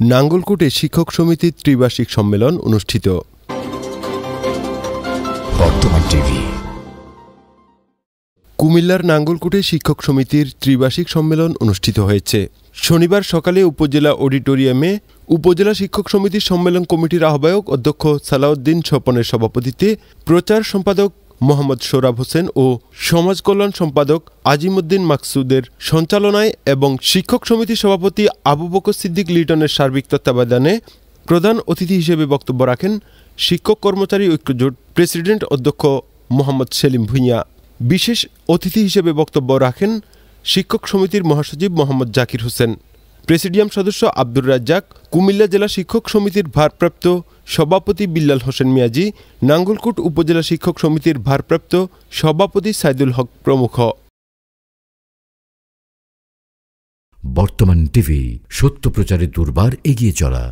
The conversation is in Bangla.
নাঙ্গলকোটে শিক্ষক সমিতির ত্রিবার্ষিক সম্মেলন অনুষ্ঠিত। বর্তমান টিভি। কুমিল্লার নাঙ্গলকোটে শিক্ষক সমিতির ত্রিবার্ষিক সম্মেলন অনুষ্ঠিত হয়েছে। শনিবার সকালে উপজেলা অডিটোরিয়ামে উপজেলা শিক্ষক সমিতির সম্মেলন কমিটির আহ্বায়ক অধ্যক্ষ সালাউদ্দিন স্বপনের সভাপতিত্বে প্রচার সম্পাদক মোহাম্মদ সোহরাব হোসেন ও সমাজ কল্যাণ সম্পাদক আজিমউদ্দিন মাকসুদের সঞ্চালনায় এবং শিক্ষক সমিতির সভাপতি আবু বকর সিদ্দিক লিটনের সার্বিক তত্ত্বাবধানে প্রধান অতিথি হিসেবে বক্তব্য রাখেন শিক্ষক কর্মচারী ঐক্যজোট প্রেসিডেন্ট অধ্যক্ষ মোহাম্মদ সেলিম ভুঁইয়া। বিশেষ অতিথি হিসেবে বক্তব্য রাখেন শিক্ষক সমিতির মহাসচিব মোহাম্মদ জাকির হোসেন, প্রেসিডিয়াম সদস্য আব্দুর রাজ্জাক, কুমিল্লা জেলা শিক্ষক সমিতির ভারপ্রাপ্ত সভাপতি বিল্লাল হোসেন মিয়াজি, নাঙ্গলকোট উপজেলা শিক্ষক সমিতির ভারপ্রাপ্ত সভাপতি সাইদুল হক প্রমুখ। বর্তমান টিভি, সত্য প্রচারে দুর্বার এগিয়ে চলা।